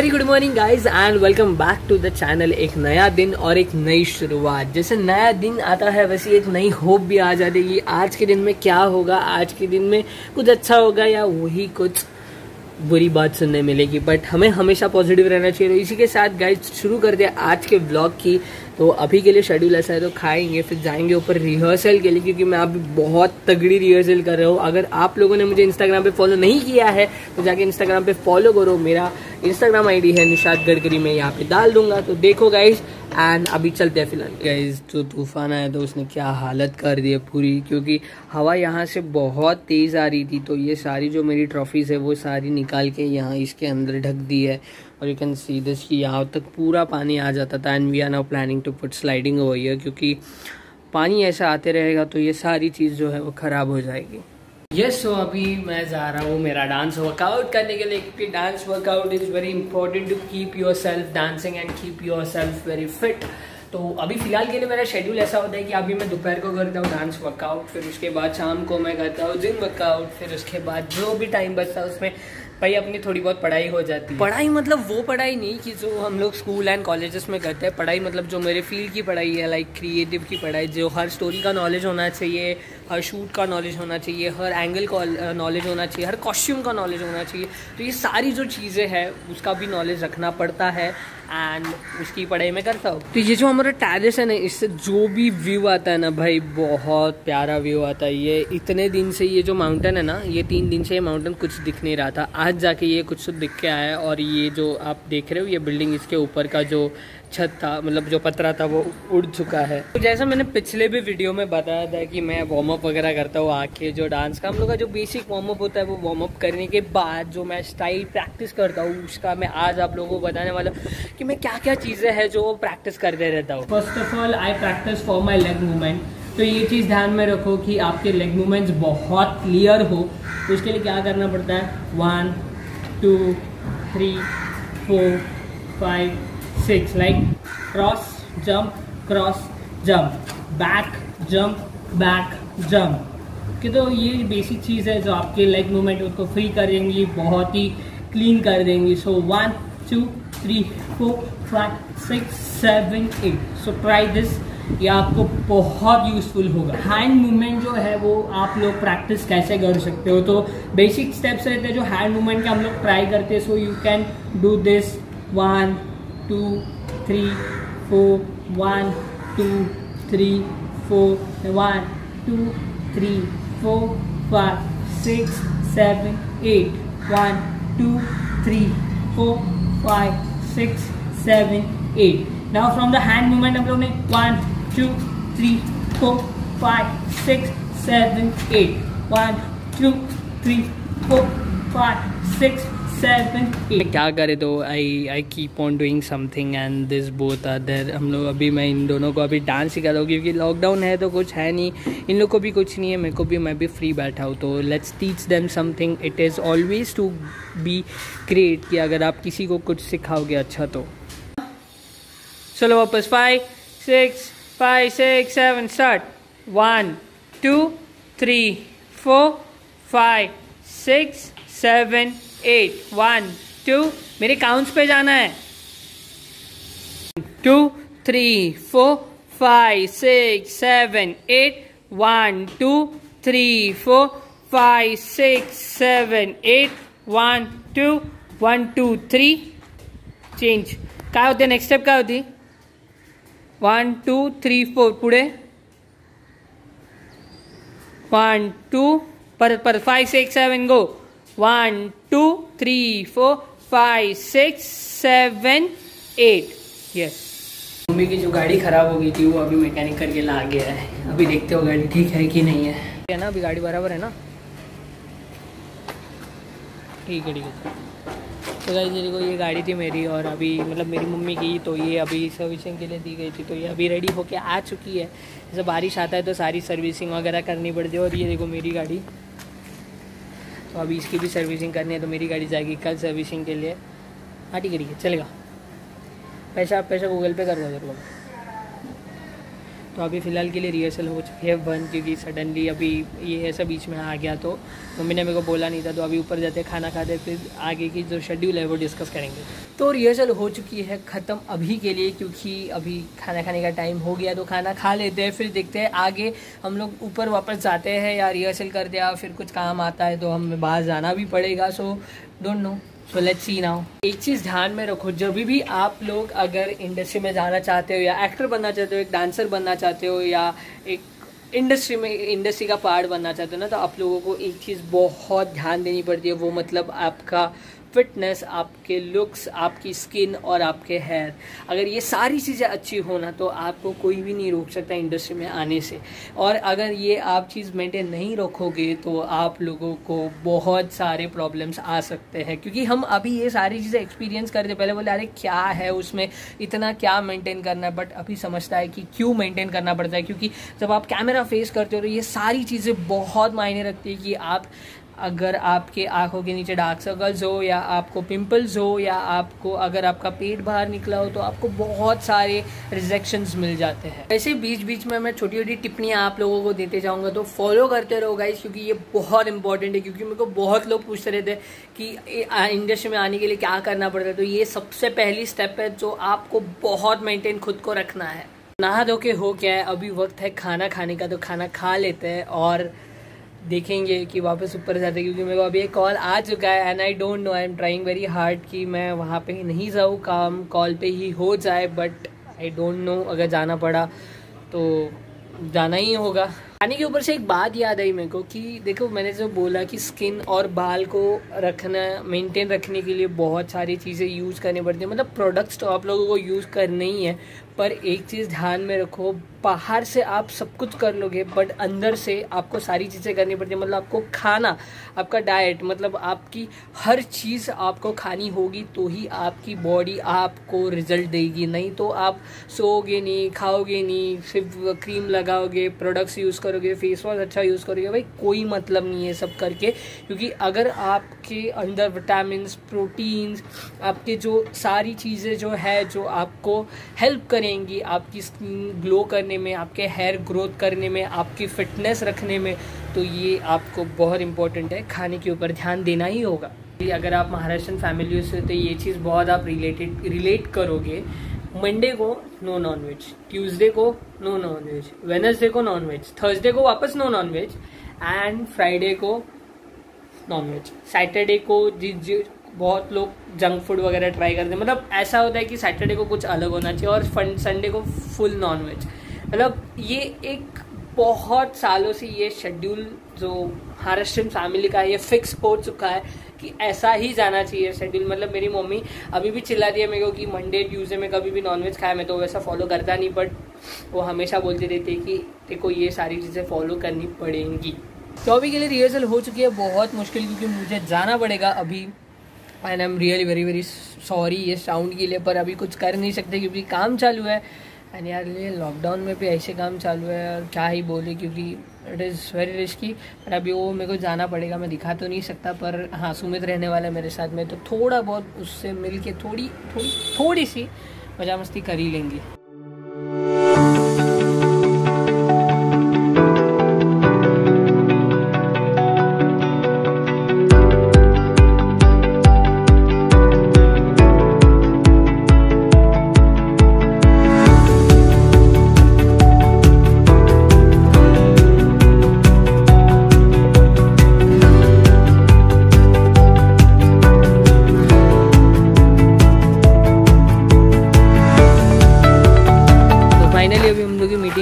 Very good morning guys and welcome back to the channel. एक नया दिन और एक नई शुरुआत। जैसे नया दिन आता है वैसे एक नई होप भी आ जाएगी। आज के दिन में क्या होगा, आज के दिन में कुछ अच्छा होगा या वही कुछ बुरी बात सुनने मिलेगी, बट हमें हमेशा पॉजिटिव रहना चाहिए। तो इसी के साथ गाइज शुरू कर दिया आज के व्लॉग की। तो अभी के लिए शेड्यूल ऐसा है, तो खाएंगे फिर जाएंगे ऊपर रिहर्सल के लिए, क्योंकि मैं अभी बहुत तगड़ी रिहर्सल कर रहा हूँ। अगर आप लोगों ने मुझे इंस्टाग्राम पे फॉलो नहीं किया है तो जाके इंस्टाग्राम पे फॉलो करो। मेरा इंस्टाग्राम आईडी है निशाद गडकरी, मैं यहाँ पे डाल दूंगा, तो देखो गाइज। एंड अभी चलते हैं फिलहाल गाइज। जो तूफान आया तो उसने क्या हालत कर दी है पूरी, क्योंकि हवा यहाँ से बहुत तेज़ आ रही थी। तो ये सारी जो मेरी ट्रॉफीज़ है वो सारी निकाल के यहाँ इसके अंदर ढक दी है। और यू कैन सी दिस कि यहाँ तक पूरा पानी आ जाता था। And we are now planning to put sliding over here, क्योंकि पानी ऐसा आते रहेगा तो ये सारी चीज़ जो है वो ख़राब हो जाएगी। यस, सो अभी मैं जा रहा हूँ मेरा डांस वर्कआउट करने के लिए, क्योंकि dance workout is very important to keep yourself dancing and keep yourself very fit. तो अभी फिलहाल के लिए मेरा शेड्यूल ऐसा होता है कि अभी मैं दोपहर को करता हूँ डांस वर्कआउट, फिर उसके बाद शाम को मैं करता हूँ जिम वर्कआउट, फिर उसके बाद जो भी टाइम बचता है उसमें भाई अपनी थोड़ी बहुत पढ़ाई हो जाती है। पढ़ाई मतलब वो पढ़ाई नहीं कि जो हम लोग स्कूल एंड कॉलेजेस में करते हैं। पढ़ाई मतलब जो मेरे फील्ड की पढ़ाई है, लाइक क्रिएटिव की पढ़ाई, जो हर स्टोरी का नॉलेज होना चाहिए, हर शूट का नॉलेज होना चाहिए, हर एंगल का नॉलेज होना चाहिए, हर कॉस्ट्यूम का नॉलेज होना चाहिए। तो ये सारी जो चीज़ें हैं उसका भी नॉलेज रखना पड़ता है एंड उसकी पढ़ाई में करता हूँ। तो ये जो हमारा टेरेस है ना, इससे जो भी व्यू आता है ना भाई, बहुत प्यारा व्यू आता है। ये इतने दिन से ये जो माउंटेन है ना, ये 3 दिन से ये माउंटेन कुछ दिख नहीं रहा था, आज जाके ये कुछ तो दिख के आया है। और ये जो आप देख रहे हो ये बिल्डिंग, इसके ऊपर का जो छत था, मतलब जो पतरा था, वो उड़ चुका है। तो जैसा मैंने पिछले भी वीडियो में बताया था कि मैं वार्म अप वगैरह करता हूँ आके, जो डांस का हम लोग का जो बेसिक वार्म अप होता है, वो वार्म अप करने के बाद जो मैं स्टाइल प्रैक्टिस करता हूँ उसका मैं आज आप लोगों को बताने वाला हूँ कि मैं क्या क्या चीज़ें हैं जो प्रैक्टिस करते रहता हूँ। First of all I practice for my leg movement. तो ये चीज़ ध्यान में रखो कि आपके लेग मूवमेंट्स बहुत क्लियर हो। तो उसके लिए क्या करना पड़ता है, 1 2 3 4 5 6, like cross jump, back jump कि तो ये बेसिक चीज़ है जो आपके लेग मूवमेंट उसको फ्री कर देंगी, बहुत ही क्लीन कर देंगी। सो 1 2 3 4 5 6 7 8। सो ट्राई दिस, ये आपको बहुत यूजफुल होगा। हैंड मूवमेंट जो है वो आप लोग प्रैक्टिस कैसे कर सकते हो, तो बेसिक स्टेप्स रहते हैं जो हैंड मूवमेंट के हम लोग ट्राई करते हैं। So you can do this 1 2 3 4 1 2 3 4 1 2 3 4 5 6 7 8 1 2 3 4 5 6 7 8। Now from the hand movement हम लोग ने 1 2 3 4 5 6 7 8 1 2 3 4 5 6 7 8। क्या करे तो I keep on doing something and this both are there. हम लोग अभी मैं इन दोनों को अभी डांस सिखा रहा हूँ, क्योंकि लॉकडाउन है तो कुछ है नहीं, इन लोग को भी कुछ नहीं है, मेरे को भी, मैं भी फ्री बैठा हूँ। तो let's teach them something. It is always to be great कि अगर आप किसी को कुछ सिखाओगे अच्छा तो। चलो वापस 5 6 7 स्टार्ट। 1 2 3 4 5 6 7 8 1 2, मेरे काउंट्स पे जाना है। 2 3 4 5 6 7 8 1 2 3 4 5 6 7 8 1 2 1 2 3 चेंज। काय होते नेक्स्ट स्टेप काय होती, 1 2 3 4 पुढे 1 2 परत 5 6 7 गो 1 2 3 4 5 6 7 8। यस, मम्मी की जो गाड़ी खराब हो गई थी वो अभी मैकेनिक करके ला गया है। अभी देखते हो गाड़ी ठीक है कि नहीं है ना। अभी गाड़ी बराबर है ना, ठीक है तो गाइस देखो ये गाड़ी थी मेरी, और अभी मतलब मेरी मम्मी की, तो ये अभी सर्विसिंग के लिए दी गई थी। तो ये अभी रेडी होके आ चुकी है। जैसे बारिश आता है तो सारी सर्विसिंग वगैरह करनी पड़ती है। और ये देखो मेरी गाड़ी, तो अभी इसकी भी सर्विसिंग करनी है, तो मेरी गाड़ी जाएगी कल सर्विसिंग के लिए। हाँ ठीक है चलेगा। पैसा गूगल पे करवा दो। तो तो अभी फ़िलहाल के लिए रिहर्सल हो चुकी है बंद, क्योंकि सडनली अभी ये ऐसा बीच में आ गया तो मम्मी ने मेरे को बोला नहीं था। तो अभी ऊपर जाते खाना खाते फिर आगे की जो शेड्यूल है वो डिस्कस करेंगे। तो रिहर्सल हो चुकी है ख़त्म अभी के लिए, क्योंकि अभी खाना खाने का टाइम हो गया। तो खाना खा लेते हैं, फिर देखते हैं आगे हम लोग ऊपर वापस जाते हैं या रिहर्सल करते हैं, फिर कुछ काम आता है तो हमें बाहर जाना भी पड़ेगा। So don't know, so let's see now. एक चीज़ ध्यान में रखो, जब भी आप लोग अगर इंडस्ट्री में जाना चाहते हो या एक्टर बनना चाहते हो, एक डांसर बनना चाहते हो या एक इंडस्ट्री का पार्ट बनना चाहते हो ना, तो आप लोगों को एक चीज़ बहुत ध्यान देनी पड़ती है, वो मतलब आपका फिटनेस, आपके लुक्स, आपकी स्किन और आपके हेयर। अगर ये सारी चीज़ें अच्छी हो ना तो आपको कोई भी नहीं रोक सकता इंडस्ट्री में आने से। और अगर ये आप चीज़ मेंटेन नहीं रखोगे तो आप लोगों को बहुत सारे प्रॉब्लम्स आ सकते हैं, क्योंकि हम अभी ये सारी चीज़ें एक्सपीरियंस करते पहले बोले अरे क्या है उसमें इतना क्या मेंटेन करना है, बट अभी समझता है कि क्यों मेंटेन करना पड़ता है। क्योंकि जब आप कैमरा फेस करते हो तो ये सारी चीज़ें बहुत मायने रखती है कि आप अगर आपके आंखों के नीचे डार्क सर्कल्स हो या आपको पिंपल्स हो या आपको अगर आपका पेट बाहर निकला हो तो आपको बहुत सारे रिजेक्शंस मिल जाते हैं। ऐसे बीच बीच में मैं छोटी छोटी टिप्पणियाँ आप लोगों को देते जाऊंगा, तो फॉलो करते रहो गाइस, क्योंकि ये बहुत इंपॉर्टेंट है। क्योंकि मेरे को बहुत लोग पूछते रहते हैं कि इंडस्ट्री में आने के लिए क्या करना पड़ता है, तो ये सबसे पहली स्टेप है जो आपको बहुत मेंटेन खुद को रखना है। नहा धो के हो क्या है, अभी वक्त है खाना खाने का, तो खाना खा लेते हैं और देखेंगे कि वापस ऊपर जाते, क्योंकि मेरे को अभी एक कॉल आ चुका है and I don't know, I am trying very hard कि मैं वहाँ पे नहीं जाऊँ, काम कॉल पे ही हो जाए, बट आई डोंट नो, अगर जाना पड़ा तो जाना ही होगा। खाने के ऊपर से एक बात याद आई मेरे को कि देखो, मैंने जो बोला कि स्किन और बाल को रखना, मेंटेन रखने के लिए बहुत सारी चीज़ें यूज़ करनी पड़ती है। मतलब प्रोडक्ट्स तो आप लोगों को यूज़ करने ही है, पर एक चीज़ ध्यान में रखो, बाहर से आप सब कुछ कर लोगे बट अंदर से आपको सारी चीज़ें करनी पड़ती है। मतलब आपको खाना, आपका डाइट, मतलब आपकी हर चीज़ आपको खानी होगी तो ही आपकी बॉडी आपको रिजल्ट देगी। नहीं तो आप सोओगे नहीं, खाओगे नहीं, सिर्फ क्रीम लगाओगे, प्रोडक्ट्स यूज़ करोगे, फेस वॉश अच्छा यूज़ करोगे, भाई कोई मतलब नहीं है सब करके। क्योंकि अगर आपके अंदर विटामिन्स, प्रोटीन्स, आपके जो सारी चीज़ें जो है जो आपको हेल्प करेंगी आपकी स्किन ग्लो करने में, आपके हेयर ग्रोथ करने में, आपकी फिटनेस रखने में, तो ये आपको बहुत इंपॉर्टेंट है, खाने के ऊपर ध्यान देना ही होगा। अगर आप महाराष्ट्रन फैमिली से तो ये चीज़ बहुत आप रिलेट करोगे। मंडे को नो नॉनवेज, ट्यूसडे को नो नॉनवेज, वेडनेसडे को नॉनवेज, थर्सडे को वापस नो नॉनवेज एंड फ्राइडे को नॉनवेज। सैटरडे को बहुत लोग जंक फूड वगैरह ट्राई करते हैं। मतलब ऐसा होता है कि सैटरडे को कुछ अलग होना चाहिए और संडे को फुल नॉनवेज। मतलब ये एक बहुत सालों से ये शेड्यूल जो महाराष्ट्रन फैमिली का ये फिक्स हो चुका है कि ऐसा ही जाना चाहिए शेड्यूल। मतलब मेरी मम्मी अभी भी चिल्लाती है मेरे को कि मंडे ट्यूसडे में कभी भी नॉनवेज खाया, मैं तो वैसा फॉलो करता नहीं, बट वो हमेशा बोलती रहती है कि देखो ये सारी चीज़ें फॉलो करनी पड़ेंगी। तो अभी के लिए रिहर्सल हो चुकी है, बहुत मुश्किल, क्योंकि मुझे जाना पड़ेगा अभी and I am really very very sorry ये साउंड के लिए, पर अभी कुछ कर नहीं सकते क्योंकि काम चालू है। एंड यार ये लॉकडाउन में भी ऐसे काम चालू है और क्या ही बोले, क्योंकि इट इज़ वेरी रिस्की। पर अभी वो मेरे को जाना पड़ेगा, मैं दिखा तो नहीं सकता, पर हाँ सुमित रहने वाला है मेरे साथ में, तो थोड़ा बहुत उससे मिल के थोड़ी सी मजा मस्ती कर ही लेंगे।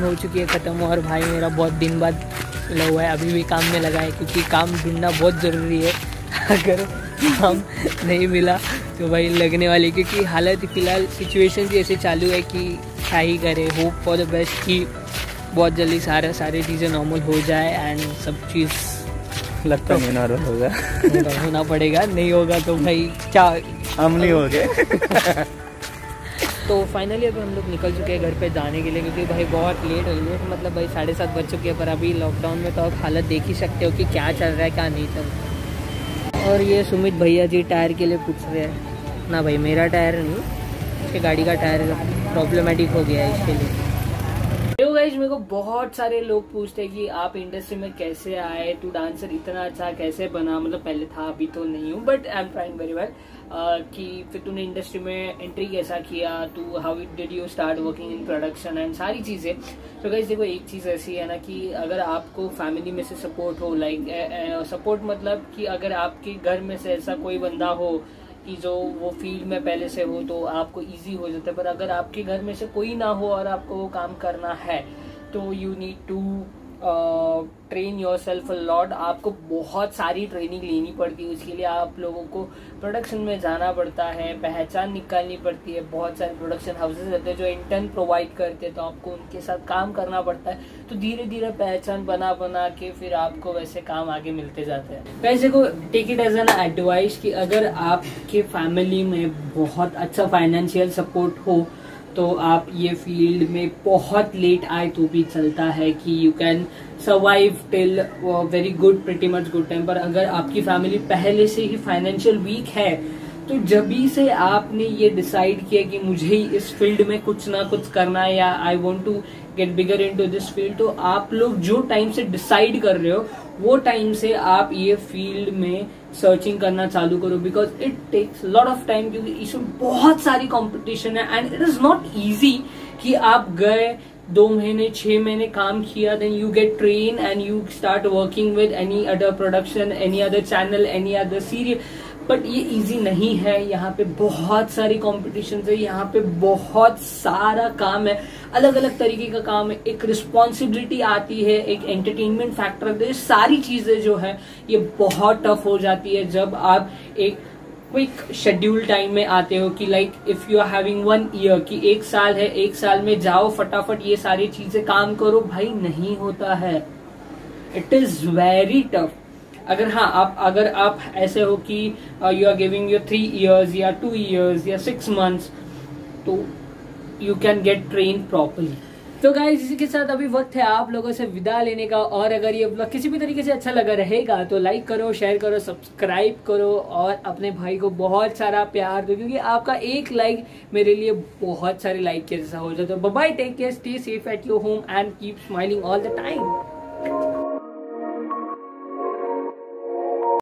हो चुकी है ख़त्म, और भाई मेरा बहुत दिन बाद मिला हुआ है, अभी भी काम में लगा है, क्योंकि काम ढूंढना बहुत ज़रूरी है। अगर काम नहीं मिला तो भाई लगने वाले, क्योंकि हालत फ़िलहाल सिचुएशन भी ऐसे चालू है कि क्या ही करे। होप फॉर द बेस्ट कि बहुत जल्दी सारी चीज़ें नॉर्मल हो जाए एंड सब चीज़ लगता है नॉर्मल होगा। होना पड़ेगा, नहीं होगा तो भाई क्या हम नहीं हो गए। तो फाइनली अभी हम लोग निकल चुके हैं घर पे जाने के लिए, क्योंकि भाई बहुत लेट हो गई, मतलब भाई 7:30 बज चुके हैं। पर अभी लॉकडाउन में तो आप हालत देख ही सकते हो कि क्या चल रहा है क्या नहीं चल रहा है। और ये सुमित भैया जी टायर के लिए पूछ रहे हैं ना, भाई मेरा टायर नहीं, इसके गाड़ी का टायर प्रॉब्लमैटिक हो गया है इसके लिए। गाइज मेरे को बहुत सारे लोग पूछते हैं कि आप इंडस्ट्री में कैसे आए, तू डांसर इतना अच्छा कैसे बना, मतलब पहले था अभी तो नहीं हूँ but I am trying very well, कि फिर तूने इंडस्ट्री में एंट्री कैसा किया, तू how did you start working in production and सारी चीजें। तो गाइज देखो एक चीज ऐसी है ना कि अगर आपको फैमिली में से सपोर्ट हो, लाइक सपोर्ट मतलब कि अगर आपके घर में से ऐसा कोई बंदा हो कि जो वो फील्ड में पहले से हो तो आपको इजी हो जाता है, पर अगर आपके घर में से कोई ना हो और आपको वो काम करना है तो you need to train yourself a lot. आपको बहुत सारी ट्रेनिंग लेनी पड़ती है, उसके लिए आप लोगों को प्रोडक्शन में जाना पड़ता है, पहचान निकालनी पड़ती है। बहुत सारे प्रोडक्शन हाउसेस रहते हैं जो इंटर्न प्रोवाइड करते हैं, तो आपको उनके साथ काम करना पड़ता है। तो धीरे धीरे पहचान बना बना के फिर आपको वैसे काम आगे मिलते जाते हैं। वैसे को take it as an advice कि अगर आपके फैमिली में बहुत अच्छा फाइनेंशियल सपोर्ट हो तो आप ये फील्ड में बहुत लेट आए तो भी चलता है कि you can survive till very good, pretty much good time. पर अगर आपकी फैमिली पहले से ही फाइनेंशियल वीक है तो जभी से आपने ये डिसाइड किया कि मुझे इस फील्ड में कुछ ना कुछ करना है या I want to get bigger into this field, तो आप लोग जो टाइम से डिसाइड कर रहे हो वो टाइम से आप ये फील्ड में सर्चिंग करना चालू करो, because it takes lot of time, क्योंकि इसमें बहुत सारी कंपटीशन है and it is not easy कि आप गए 2 महीने 6 महीने काम किया, then you get train and you start working with any other production, any other channel, any other serial. But ये इजी नहीं है, यहाँ पे बहुत सारी कॉम्पिटिशन है, यहाँ पे बहुत सारा काम है, अलग अलग तरीके का काम है, एक रिस्पॉन्सिबिलिटी आती है, एक एंटरटेनमेंट फैक्टर, ये सारी चीजें जो है ये बहुत टफ हो जाती है जब आप एक क्विक शेड्यूल टाइम में आते हो कि like if you are having 1 year कि 1 साल है, 1 साल में जाओ फटाफट ये सारी चीजें काम करो, भाई नहीं होता है, इट इज वेरी टफ। अगर आप ऐसे हो कि you are giving your 3 years या 2 इयर्स या 6 मंथ्स, तो you can get train properly. तो गाइस इसी के साथ अभी वक्त है आप लोगों से विदा लेने का, और अगर ये ब्लॉग किसी भी तरीके से अच्छा लगा रहेगा तो लाइक करो, शेयर करो, सब्सक्राइब करो और अपने भाई को बहुत सारा प्यार दो, क्योंकि आपका एक लाइक मेरे लिए बहुत सारे लाइक के जैसा हो जाता है। Bye bye, take care, stay safe at your home and keep smiling all the time.